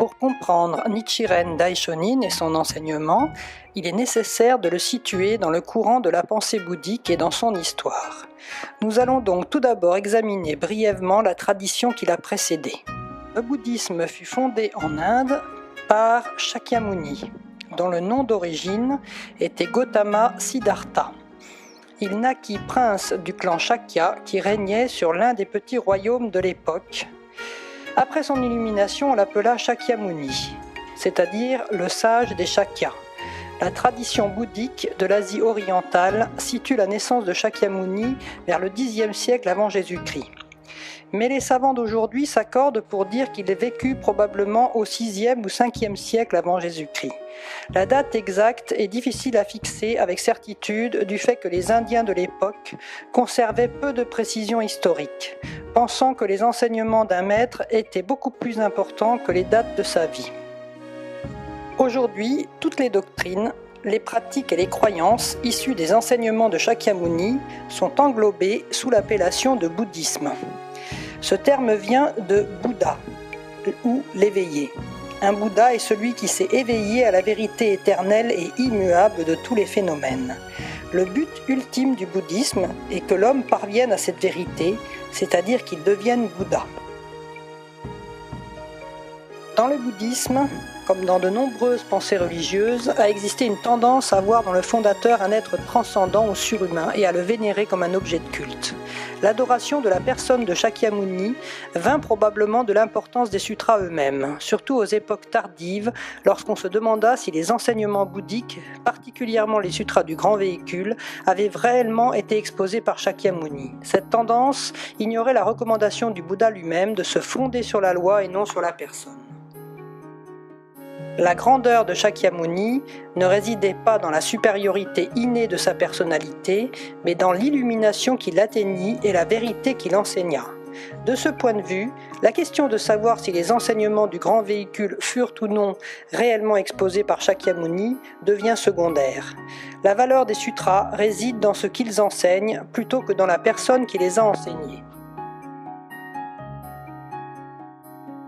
Pour comprendre Nichiren Daishonin et son enseignement, il est nécessaire de le situer dans le courant de la pensée bouddhique et dans son histoire. Nous allons donc tout d'abord examiner brièvement la tradition qui l'a précédé. Le bouddhisme fut fondé en Inde par Shakyamuni, dont le nom d'origine était Gautama Siddhartha. Il naquit prince du clan Shakya qui régnait sur l'un des petits royaumes de l'époque. Après son illumination, on l'appela Shakyamuni, c'est-à-dire le sage des Shakyas. La tradition bouddhique de l'Asie orientale situe la naissance de Shakyamuni vers le Xe siècle avant Jésus-Christ. Mais les savants d'aujourd'hui s'accordent pour dire qu'il est vécu probablement au VIe ou Ve siècle avant Jésus-Christ. La date exacte est difficile à fixer avec certitude du fait que les Indiens de l'époque conservaient peu de précision historique, pensant que les enseignements d'un maître étaient beaucoup plus importants que les dates de sa vie. Aujourd'hui, toutes les doctrines, les pratiques et les croyances issues des enseignements de Shakyamuni sont englobées sous l'appellation de bouddhisme. Ce terme vient de Bouddha, ou l'éveillé. Un Bouddha est celui qui s'est éveillé à la vérité éternelle et immuable de tous les phénomènes. Le but ultime du bouddhisme est que l'homme parvienne à cette vérité, c'est-à-dire qu'il devienne Bouddha. Dans le bouddhisme, comme dans de nombreuses pensées religieuses, a existé une tendance à voir dans le fondateur un être transcendant ou surhumain et à le vénérer comme un objet de culte. L'adoration de la personne de Shakyamuni vint probablement de l'importance des sutras eux-mêmes, surtout aux époques tardives, lorsqu'on se demanda si les enseignements bouddhiques, particulièrement les sutras du grand véhicule, avaient réellement été exposés par Shakyamuni. Cette tendance ignorait la recommandation du Bouddha lui-même de se fonder sur la loi et non sur la personne. La grandeur de Shakyamuni ne résidait pas dans la supériorité innée de sa personnalité, mais dans l'illumination qui l'atteignit et la vérité qu'il enseigna. De ce point de vue, la question de savoir si les enseignements du grand véhicule furent ou non réellement exposés par Shakyamuni devient secondaire. La valeur des sutras réside dans ce qu'ils enseignent plutôt que dans la personne qui les a enseignés.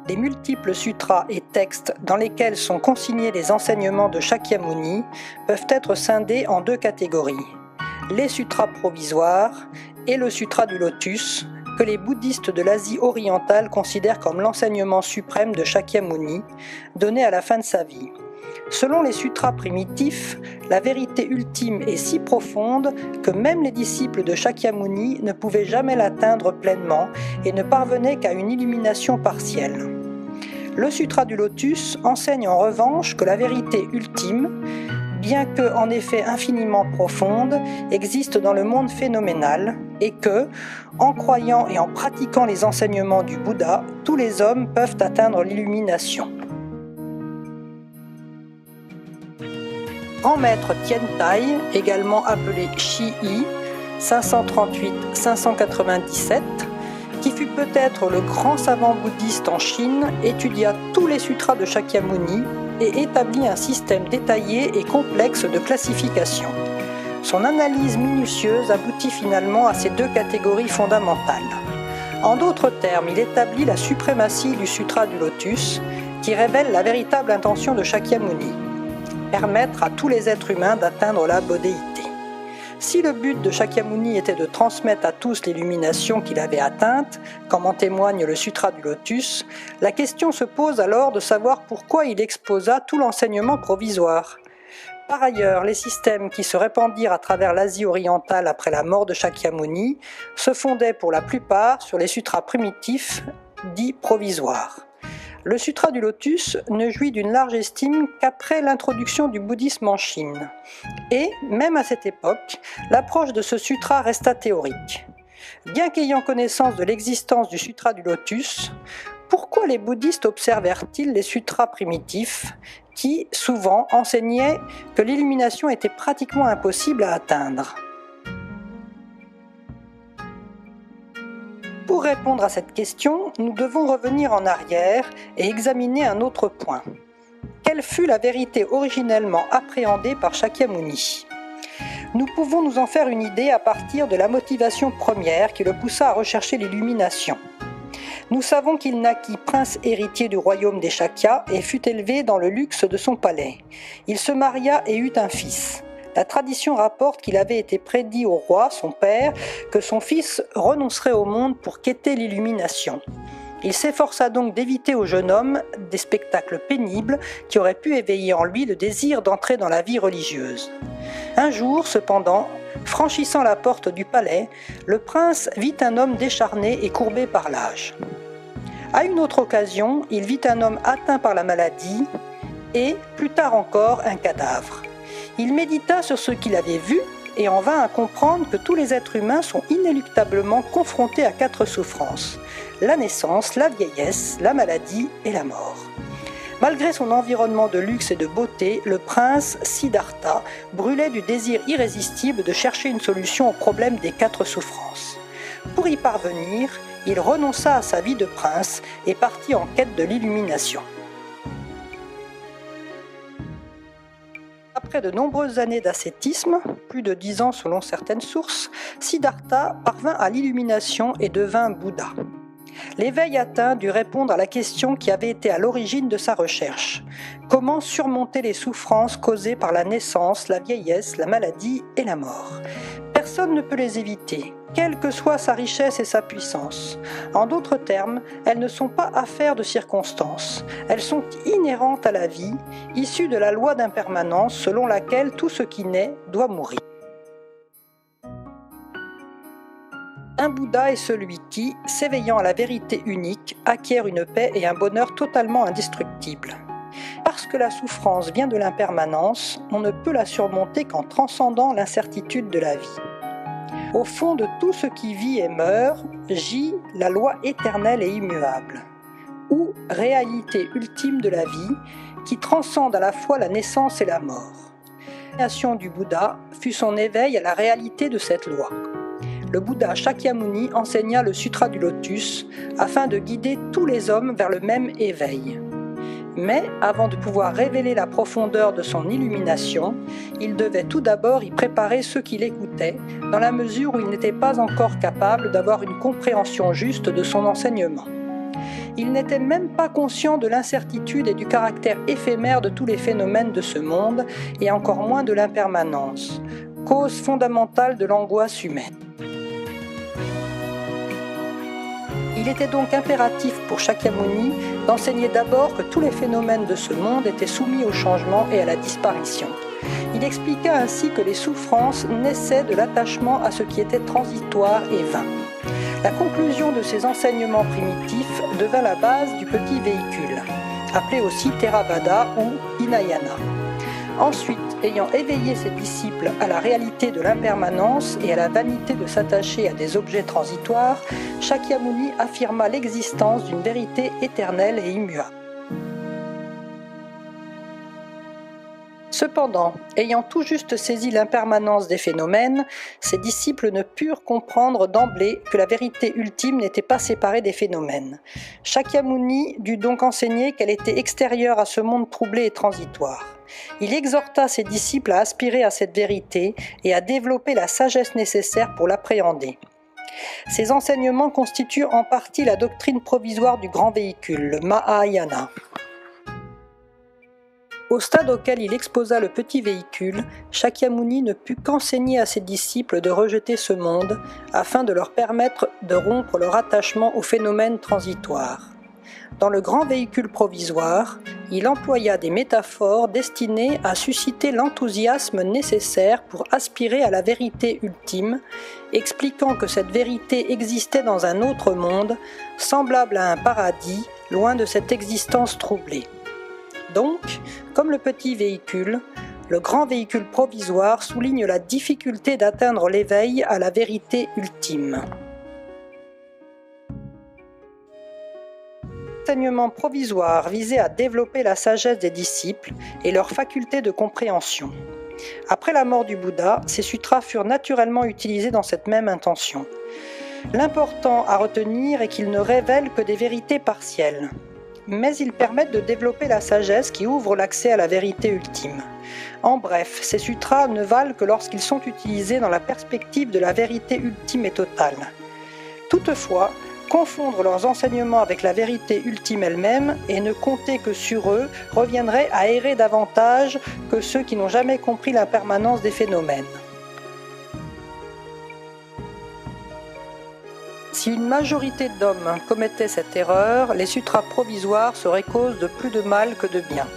Les multiples sutras et textes dans lesquels sont consignés les enseignements de Shakyamuni peuvent être scindés en deux catégories. Les sutras provisoires et le sutra du lotus, que les bouddhistes de l'Asie orientale considèrent comme l'enseignement suprême de Shakyamuni, donné à la fin de sa vie. Selon les sutras primitifs, la vérité ultime est si profonde que même les disciples de Shakyamuni ne pouvaient jamais l'atteindre pleinement et ne parvenaient qu'à une illumination partielle. Le sutra du lotus enseigne en revanche que la vérité ultime, bien que en effet infiniment profonde, existe dans le monde phénoménal et que, en croyant et en pratiquant les enseignements du Bouddha, tous les hommes peuvent atteindre l'illumination. Grand maître Tiantai, également appelé Shiyi, 538-597, qui fut peut-être le grand savant bouddhiste en Chine, étudia tous les sutras de Shakyamuni et établit un système détaillé et complexe de classification. Son analyse minutieuse aboutit finalement à ces deux catégories fondamentales. En d'autres termes, il établit la suprématie du sutra du lotus, qui révèle la véritable intention de Shakyamuni: permettre à tous les êtres humains d'atteindre la bodhéité. Si le but de Shakyamuni était de transmettre à tous l'illumination qu'il avait atteinte, comme en témoigne le Sutra du Lotus, la question se pose alors de savoir pourquoi il exposa tout l'enseignement provisoire. Par ailleurs, les systèmes qui se répandirent à travers l'Asie orientale après la mort de Shakyamuni se fondaient pour la plupart sur les sutras primitifs, dits provisoires. Le Sutra du Lotus ne jouit d'une large estime qu'après l'introduction du bouddhisme en Chine. Et, même à cette époque, l'approche de ce sutra resta théorique. Bien qu'ayant connaissance de l'existence du Sutra du Lotus, pourquoi les bouddhistes observèrent-ils les sutras primitifs qui, souvent, enseignaient que l'illumination était pratiquement impossible à atteindre ? Pour répondre à cette question, nous devons revenir en arrière et examiner un autre point. Quelle fut la vérité originellement appréhendée par Shakyamuni ? Nous pouvons nous en faire une idée à partir de la motivation première qui le poussa à rechercher l'illumination. Nous savons qu'il naquit prince héritier du royaume des Shakyas et fut élevé dans le luxe de son palais. Il se maria et eut un fils. La tradition rapporte qu'il avait été prédit au roi, son père, que son fils renoncerait au monde pour quêter l'illumination. Il s'efforça donc d'éviter au jeune homme des spectacles pénibles qui auraient pu éveiller en lui le désir d'entrer dans la vie religieuse. Un jour, cependant, franchissant la porte du palais, le prince vit un homme décharné et courbé par l'âge. À une autre occasion, il vit un homme atteint par la maladie et, plus tard encore, un cadavre. Il médita sur ce qu'il avait vu et en vint à comprendre que tous les êtres humains sont inéluctablement confrontés à 4 souffrances: la naissance, la vieillesse, la maladie et la mort. Malgré son environnement de luxe et de beauté, le prince Siddhartha brûlait du désir irrésistible de chercher une solution au problème des 4 souffrances. Pour y parvenir, il renonça à sa vie de prince et partit en quête de l'illumination. Après de nombreuses années d'ascétisme, plus de 10 ans selon certaines sources, Siddhartha parvint à l'illumination et devint Bouddha. L'éveil atteint dut répondre à la question qui avait été à l'origine de sa recherche. Comment surmonter les souffrances causées par la naissance, la vieillesse, la maladie et la mort? Personne ne peut les éviter, quelle que soit sa richesse et sa puissance. En d'autres termes, elles ne sont pas affaires de circonstances. Elles sont inhérentes à la vie, issues de la loi d'impermanence selon laquelle tout ce qui naît doit mourir. Un Bouddha est celui qui, s'éveillant à la vérité unique, acquiert une paix et un bonheur totalement indestructibles. Parce que la souffrance vient de l'impermanence, on ne peut la surmonter qu'en transcendant l'incertitude de la vie. Au fond de tout ce qui vit et meurt, gît la loi éternelle et immuable, ou réalité ultime de la vie, qui transcende à la fois la naissance et la mort. La création du Bouddha fut son éveil à la réalité de cette loi. Le Bouddha Shakyamuni enseigna le Sutra du Lotus afin de guider tous les hommes vers le même éveil. Mais avant de pouvoir révéler la profondeur de son illumination, il devait tout d'abord y préparer ceux qui l'écoutaient, dans la mesure où il n'était pas encore capable d'avoir une compréhension juste de son enseignement. Il n'était même pas conscient de l'incertitude et du caractère éphémère de tous les phénomènes de ce monde, et encore moins de l'impermanence, cause fondamentale de l'angoisse humaine. Il était donc impératif pour Shakyamuni d'enseigner d'abord que tous les phénomènes de ce monde étaient soumis au changement et à la disparition. Il expliqua ainsi que les souffrances naissaient de l'attachement à ce qui était transitoire et vain. La conclusion de ces enseignements primitifs devint la base du petit véhicule, appelé aussi Theravada ou Hinayana. Ensuite, ayant éveillé ses disciples à la réalité de l'impermanence et à la vanité de s'attacher à des objets transitoires, Shakyamuni affirma l'existence d'une vérité éternelle et immuable. Cependant, ayant tout juste saisi l'impermanence des phénomènes, ses disciples ne purent comprendre d'emblée que la vérité ultime n'était pas séparée des phénomènes. Shakyamuni dut donc enseigner qu'elle était extérieure à ce monde troublé et transitoire. Il exhorta ses disciples à aspirer à cette vérité et à développer la sagesse nécessaire pour l'appréhender. Ces enseignements constituent en partie la doctrine provisoire du grand véhicule, le Mahayana. Au stade auquel il exposa le petit véhicule, Shakyamuni ne put qu'enseigner à ses disciples de rejeter ce monde afin de leur permettre de rompre leur attachement aux phénomènes transitoires. Dans le grand véhicule provisoire, il employa des métaphores destinées à susciter l'enthousiasme nécessaire pour aspirer à la vérité ultime, expliquant que cette vérité existait dans un autre monde, semblable à un paradis, loin de cette existence troublée. Donc, comme le petit véhicule, le grand véhicule provisoire souligne la difficulté d'atteindre l'éveil à la vérité ultime. L'enseignement provisoire visait à développer la sagesse des disciples et leur faculté de compréhension. Après la mort du Bouddha, ces sutras furent naturellement utilisés dans cette même intention. L'important à retenir est qu'ils ne révèlent que des vérités partielles, mais ils permettent de développer la sagesse qui ouvre l'accès à la vérité ultime. En bref, ces sutras ne valent que lorsqu'ils sont utilisés dans la perspective de la vérité ultime et totale. Toutefois, Confondre leurs enseignements avec la vérité ultime elle-même et ne compter que sur eux reviendrait à errer davantage que ceux qui n'ont jamais compris l'impermanence des phénomènes. Si une majorité d'hommes commettaient cette erreur, les sutras provisoires seraient cause de plus de mal que de bien.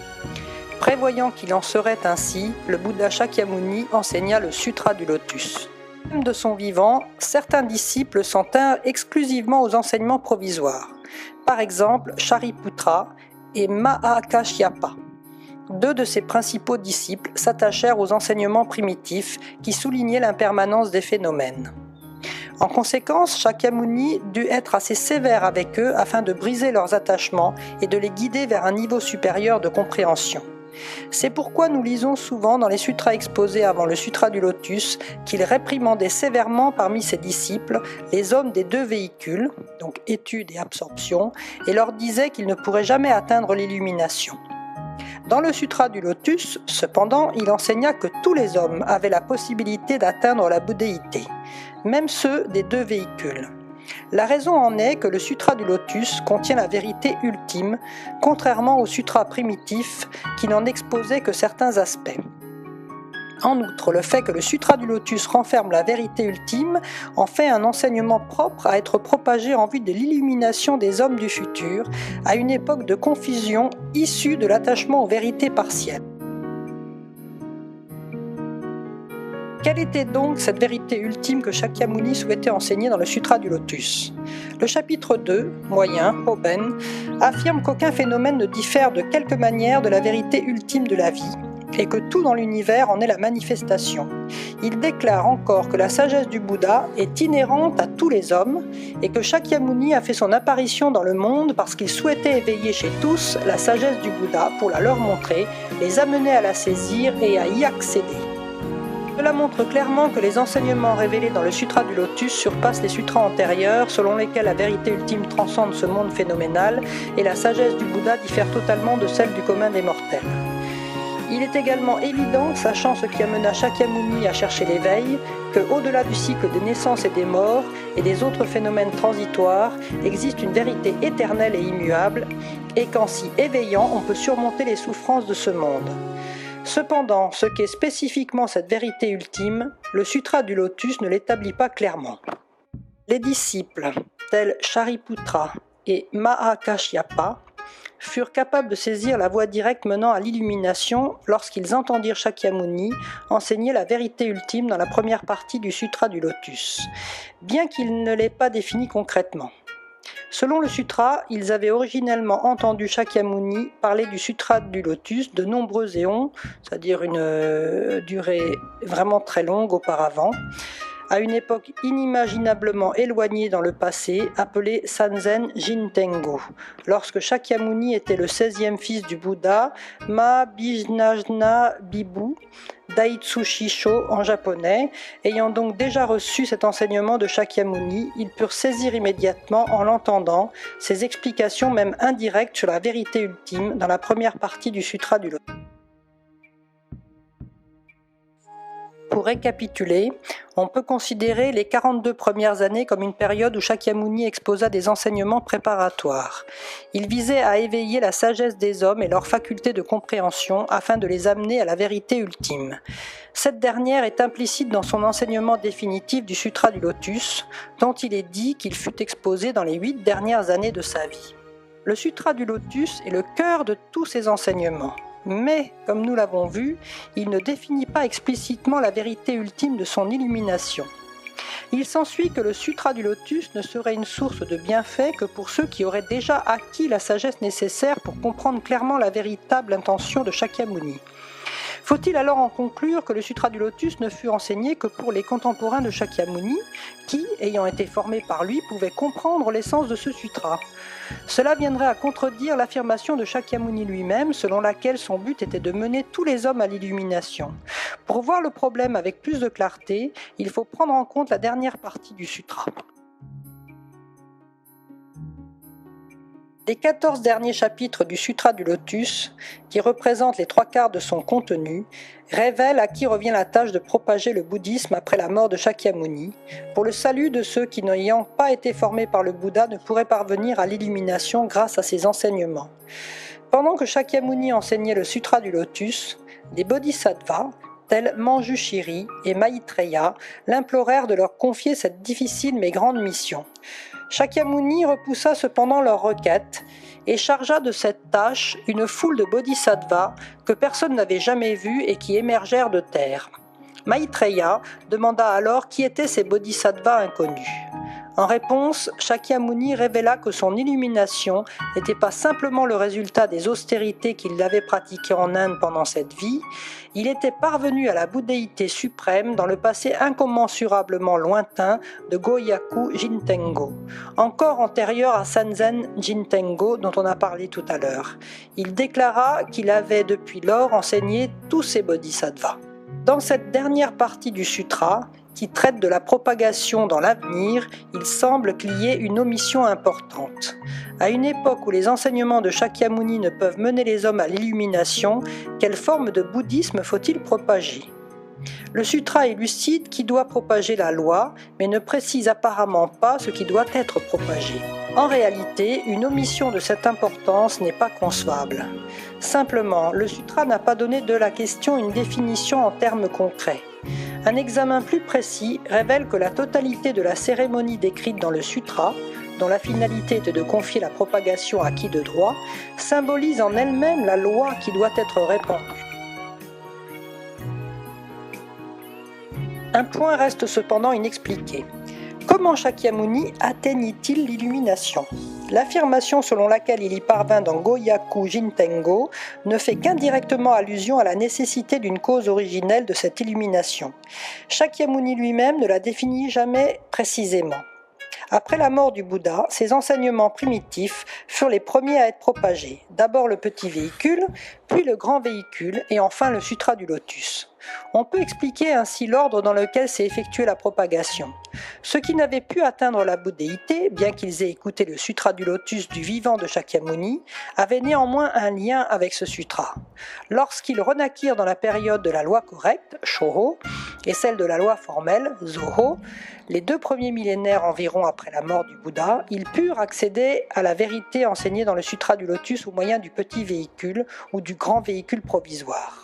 Prévoyant qu'il en serait ainsi, le Bouddha Shakyamuni enseigna le Sutra du Lotus. Même de son vivant, certains disciples s'en tinrent exclusivement aux enseignements provisoires. Par exemple, Shariputra et Mahakashyapa. Deux de ses principaux disciples s'attachèrent aux enseignements primitifs qui soulignaient l'impermanence des phénomènes. En conséquence, Shakyamuni dut être assez sévère avec eux afin de briser leurs attachements et de les guider vers un niveau supérieur de compréhension. C'est pourquoi nous lisons souvent dans les sutras exposés avant le Sutra du Lotus qu'il réprimandait sévèrement parmi ses disciples les hommes des deux véhicules, donc étude et absorption, et leur disait qu'ils ne pourraient jamais atteindre l'illumination. Dans le Sutra du Lotus, cependant, il enseigna que tous les hommes avaient la possibilité d'atteindre la bouddhéité, même ceux des deux véhicules. La raison en est que le Sutra du Lotus contient la vérité ultime, contrairement au Sutra primitif qui n'en exposait que certains aspects. En outre, le fait que le Sutra du Lotus renferme la vérité ultime en fait un enseignement propre à être propagé en vue de l'illumination des hommes du futur, à une époque de confusion issue de l'attachement aux vérités partielles. Quelle était donc cette vérité ultime que Shakyamuni souhaitait enseigner dans le Sutra du Lotus ? Le chapitre 2, moyen, Hoben, affirme qu'aucun phénomène ne diffère de quelque manière de la vérité ultime de la vie, et que tout dans l'univers en est la manifestation. Il déclare encore que la sagesse du Bouddha est inhérente à tous les hommes et que Shakyamuni a fait son apparition dans le monde parce qu'il souhaitait éveiller chez tous la sagesse du Bouddha pour la leur montrer, les amener à la saisir et à y accéder. Cela montre clairement que les enseignements révélés dans le Sutra du Lotus surpassent les sutras antérieurs, selon lesquels la vérité ultime transcende ce monde phénoménal et la sagesse du Bouddha diffère totalement de celle du commun des mortels. Il est également évident, sachant ce qui amena Shakyamuni à chercher l'éveil, que au-delà du cycle des naissances et des morts et des autres phénomènes transitoires, existe une vérité éternelle et immuable, et qu'en s'y éveillant, on peut surmonter les souffrances de ce monde. Cependant, ce qu'est spécifiquement cette vérité ultime, le Sutra du Lotus ne l'établit pas clairement. Les disciples, tels Shariputra et Mahakashyapa, furent capables de saisir la voie directe menant à l'illumination lorsqu'ils entendirent Shakyamuni enseigner la vérité ultime dans la première partie du Sutra du Lotus, bien qu'il ne l'ait pas définie concrètement. Selon le sutra, ils avaient originellement entendu Shakyamuni parler du Sutra du Lotus de nombreux éons, c'est-à-dire une durée vraiment très longue auparavant, à une époque inimaginablement éloignée dans le passé, appelée Sanzen Jintengo, lorsque Shakyamuni était le 16e fils du Bouddha, Mahābhijñāna Bhikkhu, Daitsu Shisho en japonais. Ayant donc déjà reçu cet enseignement de Shakyamuni, ils purent saisir immédiatement, en l'entendant, ses explications même indirectes sur la vérité ultime dans la première partie du Sutra du Lotus. Pour récapituler, on peut considérer les 42 premières années comme une période où Shakyamuni exposa des enseignements préparatoires. Il visait à éveiller la sagesse des hommes et leur faculté de compréhension afin de les amener à la vérité ultime. Cette dernière est implicite dans son enseignement définitif du Sutra du Lotus, dont il est dit qu'il fut exposé dans les 8 dernières années de sa vie. Le Sutra du Lotus est le cœur de tous ces enseignements. Mais, comme nous l'avons vu, il ne définit pas explicitement la vérité ultime de son illumination. Il s'ensuit que le Sutra du Lotus ne serait une source de bienfait que pour ceux qui auraient déjà acquis la sagesse nécessaire pour comprendre clairement la véritable intention de Shakyamuni. Faut-il alors en conclure que le Sutra du Lotus ne fut enseigné que pour les contemporains de Shakyamuni, qui, ayant été formés par lui, pouvaient comprendre l'essence de ce sutra ? Cela viendrait à contredire l'affirmation de Shakyamuni lui-même, selon laquelle son but était de mener tous les hommes à l'illumination. Pour voir le problème avec plus de clarté, il faut prendre en compte la dernière partie du sutra. Les 14 derniers chapitres du Sutra du Lotus, qui représentent les 3/4 de son contenu, révèlent à qui revient la tâche de propager le bouddhisme après la mort de Shakyamuni, pour le salut de ceux qui, n'ayant pas été formés par le Bouddha, ne pourraient parvenir à l'illumination grâce à ses enseignements. Pendant que Shakyamuni enseignait le Sutra du Lotus, des bodhisattvas, tels Manjushri et Maitreya, l'implorèrent de leur confier cette difficile mais grande mission. Shakyamuni repoussa cependant leur requête et chargea de cette tâche une foule de bodhisattvas que personne n'avait jamais vus et qui émergèrent de terre. Maitreya demanda alors qui étaient ces bodhisattvas inconnus. En réponse, Shakyamuni révéla que son illumination n'était pas simplement le résultat des austérités qu'il avait pratiquées en Inde pendant cette vie, il était parvenu à la bouddhéité suprême dans le passé incommensurablement lointain de Goyaku Jintengo, encore antérieur à Sanzen Jintengo dont on a parlé tout à l'heure. Il déclara qu'il avait depuis lors enseigné tous ces bodhisattvas. Dans cette dernière partie du sutra, qui traite de la propagation dans l'avenir, il semble qu'il y ait une omission importante. À une époque où les enseignements de Shakyamuni ne peuvent mener les hommes à l'illumination, quelle forme de bouddhisme faut-il propager ? Le sutra élucide qui doit propager la loi, mais ne précise apparemment pas ce qui doit être propagé. En réalité, une omission de cette importance n'est pas concevable. Simplement, le sutra n'a pas donné de la question une définition en termes concrets. Un examen plus précis révèle que la totalité de la cérémonie décrite dans le sutra, dont la finalité était de confier la propagation à qui de droit, symbolise en elle-même la loi qui doit être répandue. Un point reste cependant inexpliqué. Comment Shakyamuni atteignit-il l'illumination ? L'affirmation selon laquelle il y parvint dans Goyaku Jintengo ne fait qu'indirectement allusion à la nécessité d'une cause originelle de cette illumination. Shakyamuni lui-même ne la définit jamais précisément. Après la mort du Bouddha, ses enseignements primitifs furent les premiers à être propagés. D'abord le petit véhicule, puis le grand véhicule et enfin le Sutra du Lotus. On peut expliquer ainsi l'ordre dans lequel s'est effectuée la propagation. Ceux qui n'avaient pu atteindre la bouddhéité, bien qu'ils aient écouté le Sutra du Lotus du vivant de Shakyamuni, avaient néanmoins un lien avec ce sutra. Lorsqu'ils renaquirent dans la période de la loi correcte, Shōhō, et celle de la loi formelle, Zōhō, les 2 premiers millénaires environ après la mort du Bouddha, ils purent accéder à la vérité enseignée dans le Sutra du Lotus au moyen du petit véhicule ou du grand véhicule provisoire.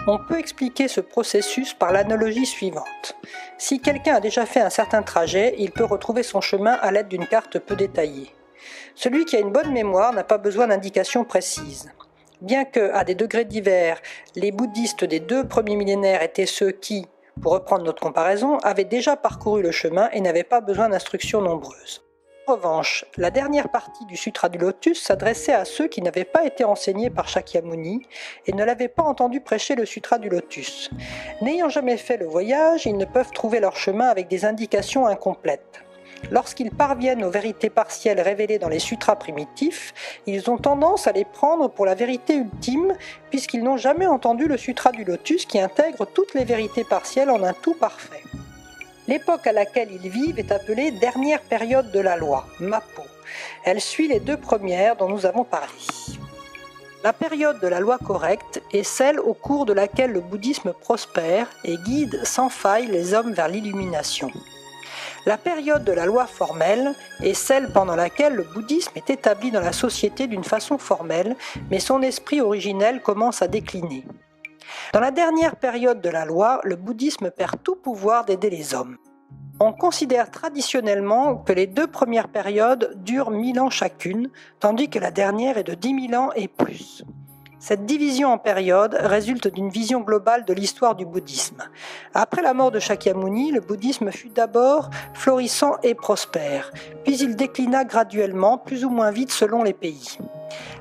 On peut expliquer ce processus par l'analogie suivante. Si quelqu'un a déjà fait un certain trajet, il peut retrouver son chemin à l'aide d'une carte peu détaillée. Celui qui a une bonne mémoire n'a pas besoin d'indications précises. Bien que, à des degrés divers, les bouddhistes des 2 premiers millénaires étaient ceux qui, pour reprendre notre comparaison, avaient déjà parcouru le chemin et n'avaient pas besoin d'instructions nombreuses. En revanche, la dernière partie du Sutra du Lotus s'adressait à ceux qui n'avaient pas été enseignés par Shakyamuni et ne l'avaient pas entendu prêcher le Sutra du Lotus. N'ayant jamais fait le voyage, ils ne peuvent trouver leur chemin avec des indications incomplètes. Lorsqu'ils parviennent aux vérités partielles révélées dans les sutras primitifs, ils ont tendance à les prendre pour la vérité ultime puisqu'ils n'ont jamais entendu le Sutra du Lotus qui intègre toutes les vérités partielles en un tout parfait. L'époque à laquelle ils vivent est appelée dernière période de la loi, Mappo. Elle suit les 2 premières dont nous avons parlé. La période de la loi correcte est celle au cours de laquelle le bouddhisme prospère et guide sans faille les hommes vers l'illumination. La période de la loi formelle est celle pendant laquelle le bouddhisme est établi dans la société d'une façon formelle, mais son esprit originel commence à décliner. Dans la dernière période de la loi, le bouddhisme perd tout pouvoir d'aider les hommes. On considère traditionnellement que les 2 premières périodes durent 1000 ans chacune, tandis que la dernière est de 10 000 ans et plus. Cette division en périodes résulte d'une vision globale de l'histoire du bouddhisme. Après la mort de Shakyamuni, le bouddhisme fut d'abord florissant et prospère, puis il déclina graduellement, plus ou moins vite selon les pays.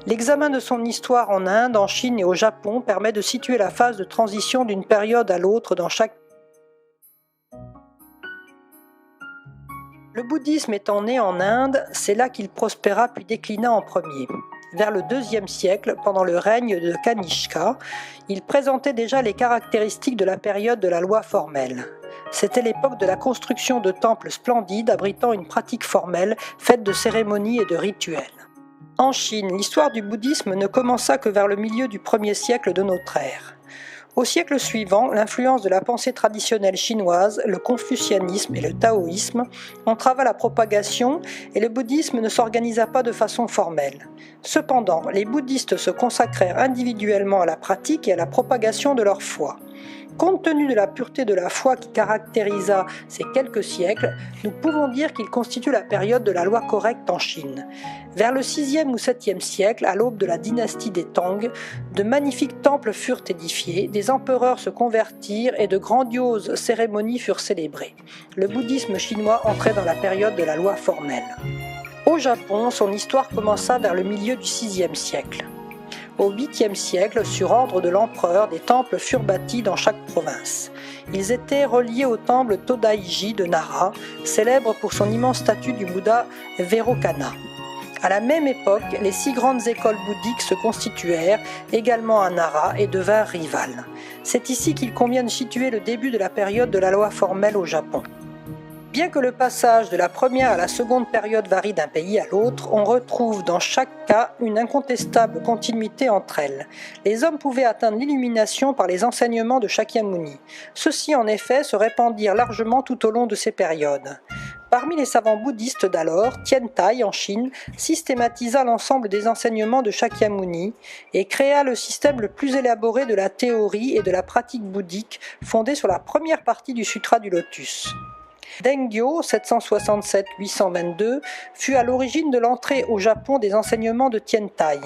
L'examen de son histoire en Inde, en Chine et au Japon permet de situer la phase de transition d'une période à l'autre dans chaque. Le bouddhisme étant né en Inde, c'est là qu'il prospéra puis déclina en premier. Vers le IIe siècle, pendant le règne de Kanishka, il présentait déjà les caractéristiques de la période de la loi formelle. C'était l'époque de la construction de temples splendides abritant une pratique formelle faite de cérémonies et de rituels. En Chine, l'histoire du bouddhisme ne commença que vers le milieu du 1er siècle de notre ère. Au siècle suivant, l'influence de la pensée traditionnelle chinoise, le confucianisme et le taoïsme entrava la propagation et le bouddhisme ne s'organisa pas de façon formelle. Cependant, les bouddhistes se consacrèrent individuellement à la pratique et à la propagation de leur foi. Compte tenu de la pureté de la foi qui caractérisa ces quelques siècles, nous pouvons dire qu'il constitue la période de la loi correcte en Chine. Vers le 6e ou 7e siècle, à l'aube de la dynastie des Tang, de magnifiques temples furent édifiés, des empereurs se convertirent et de grandioses cérémonies furent célébrées. Le bouddhisme chinois entrait dans la période de la loi formelle. Au Japon, son histoire commença vers le milieu du 6e siècle. Au 8e siècle, sur ordre de l'empereur, des temples furent bâtis dans chaque province. Ils étaient reliés au temple Todaiji de Nara, célèbre pour son immense statue du Bouddha Vairocana. À la même époque, les 6 grandes écoles bouddhiques se constituèrent, également à Nara, et devinrent rivales. C'est ici qu'il convient de situer le début de la période de la loi formelle au Japon. Bien que le passage de la première à la seconde période varie d'un pays à l'autre, on retrouve dans chaque cas une incontestable continuité entre elles. Les hommes pouvaient atteindre l'illumination par les enseignements de Shakyamuni. Ceux-ci en effet se répandirent largement tout au long de ces périodes. Parmi les savants bouddhistes d'alors, Tiantai en Chine systématisa l'ensemble des enseignements de Shakyamuni et créa le système le plus élaboré de la théorie et de la pratique bouddhique fondé sur la première partie du Sutra du Lotus. Dengyo 767-822 fut à l'origine de l'entrée au Japon des enseignements de Tiantai.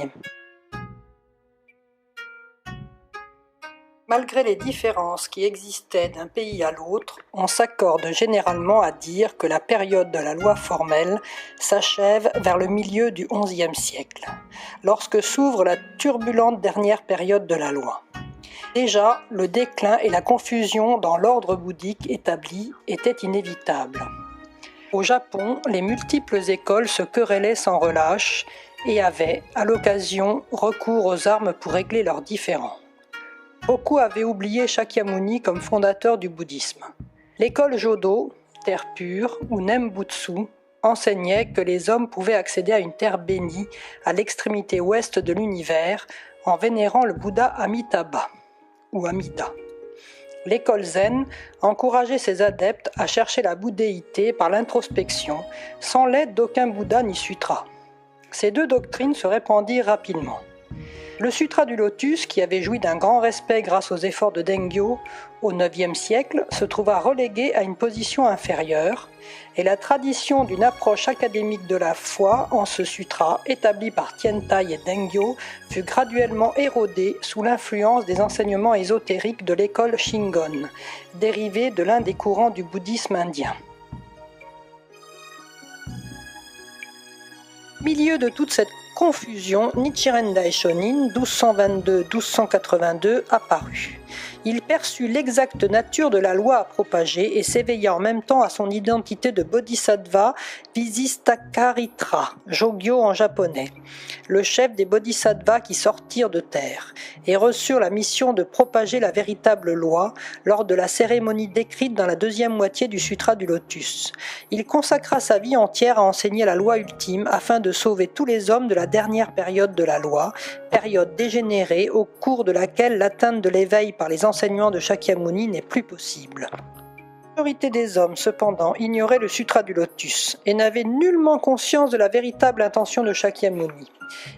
Malgré les différences qui existaient d'un pays à l'autre, on s'accorde généralement à dire que la période de la loi formelle s'achève vers le milieu du XIe siècle, lorsque s'ouvre la turbulente dernière période de la loi. Déjà, le déclin et la confusion dans l'ordre bouddhique établi étaient inévitables. Au Japon, les multiples écoles se querellaient sans relâche et avaient, à l'occasion, recours aux armes pour régler leurs différends. Beaucoup avaient oublié Shakyamuni comme fondateur du bouddhisme. L'école Jodo, terre pure, ou Nembutsu, enseignait que les hommes pouvaient accéder à une terre bénie à l'extrémité ouest de l'univers en vénérant le Bouddha Amitabha ou Amida. L'école zen encourageait ses adeptes à chercher la bouddhéité par l'introspection, sans l'aide d'aucun Bouddha ni sutra. Ces deux doctrines se répandirent rapidement. Le Sutra du Lotus, qui avait joui d'un grand respect grâce aux efforts de Dengyo au IXe siècle, se trouva relégué à une position inférieure, et la tradition d'une approche académique de la foi en ce sutra, établie par Tiantai et Dengyo, fut graduellement érodée sous l'influence des enseignements ésotériques de l'école Shingon, dérivée de l'un des courants du bouddhisme indien. Au milieu de toute cette confusion, Nichiren Daishonin, 1222-1282, apparut. Il perçut l'exacte nature de la loi à propager et s'éveilla en même temps à son identité de bodhisattva Visistakaritra, Jogyo en japonais, le chef des bodhisattvas qui sortirent de terre, et reçurent la mission de propager la véritable loi lors de la cérémonie décrite dans la deuxième moitié du Sutra du Lotus. Il consacra sa vie entière à enseigner la loi ultime afin de sauver tous les hommes de la dernière période de la loi, période dégénérée au cours de laquelle l'atteinte de l'éveil par les enseignements de Shakyamuni n'est plus possible. La majorité des hommes, cependant, ignorait le Sutra du Lotus et n'avait nullement conscience de la véritable intention de Shakyamuni.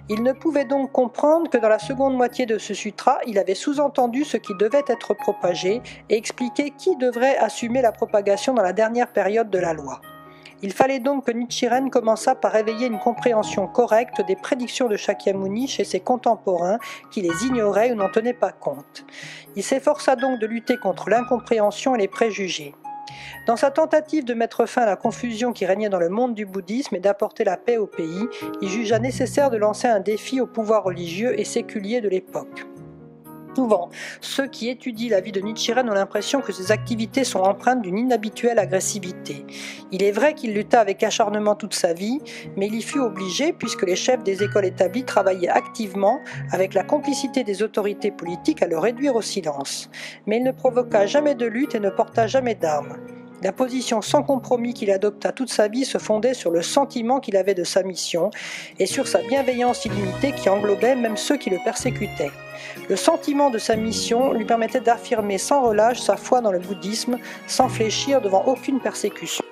Ils ne pouvaient donc comprendre que dans la seconde moitié de ce sutra, il avait sous-entendu ce qui devait être propagé et expliqué qui devrait assumer la propagation dans la dernière période de la loi. Il fallait donc que Nichiren commençât par éveiller une compréhension correcte des prédictions de Shakyamuni chez ses contemporains qui les ignoraient ou n'en tenaient pas compte. Il s'efforça donc de lutter contre l'incompréhension et les préjugés. Dans sa tentative de mettre fin à la confusion qui régnait dans le monde du bouddhisme et d'apporter la paix au pays, il jugea nécessaire de lancer un défi au pouvoir religieux et séculier de l'époque. Souvent, ceux qui étudient la vie de Nichiren ont l'impression que ses activités sont empreintes d'une inhabituelle agressivité. Il est vrai qu'il lutta avec acharnement toute sa vie, mais il y fut obligé puisque les chefs des écoles établies travaillaient activement, avec la complicité des autorités politiques, à le réduire au silence. Mais il ne provoqua jamais de lutte et ne porta jamais d'armes. La position sans compromis qu'il adopta toute sa vie se fondait sur le sentiment qu'il avait de sa mission et sur sa bienveillance illimitée qui englobait même ceux qui le persécutaient. Le sentiment de sa mission lui permettait d'affirmer sans relâche sa foi dans le bouddhisme, sans fléchir devant aucune persécution.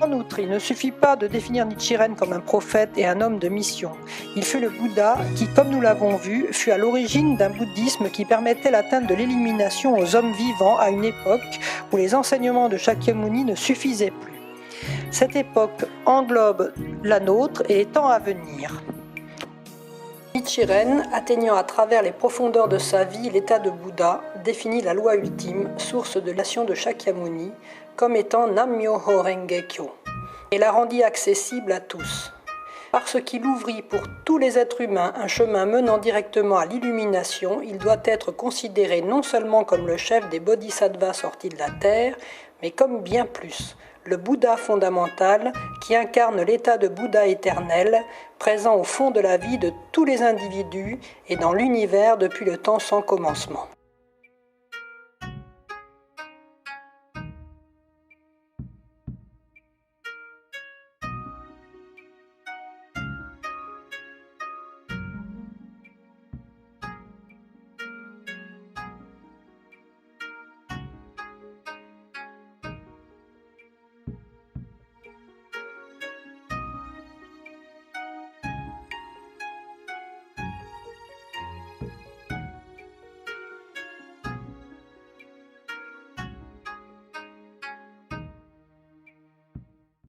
En outre, il ne suffit pas de définir Nichiren comme un prophète et un homme de mission. Il fut le Bouddha qui, comme nous l'avons vu, fut à l'origine d'un bouddhisme qui permettait l'atteinte de l'illumination aux hommes vivants à une époque où les enseignements de Shakyamuni ne suffisaient plus. Cette époque englobe la nôtre et est temps à venir. Nichiren, atteignant à travers les profondeurs de sa vie l'état de Bouddha, définit la loi ultime, source de l'action de Shakyamuni, comme étant Nam-myoho Renge-kyo, et la rendit accessible à tous. Parce qu'il ouvrit pour tous les êtres humains un chemin menant directement à l'illumination, il doit être considéré non seulement comme le chef des bodhisattvas sortis de la terre, mais comme bien plus, le Bouddha fondamental qui incarne l'état de Bouddha éternel, présent au fond de la vie de tous les individus et dans l'univers depuis le temps sans commencement.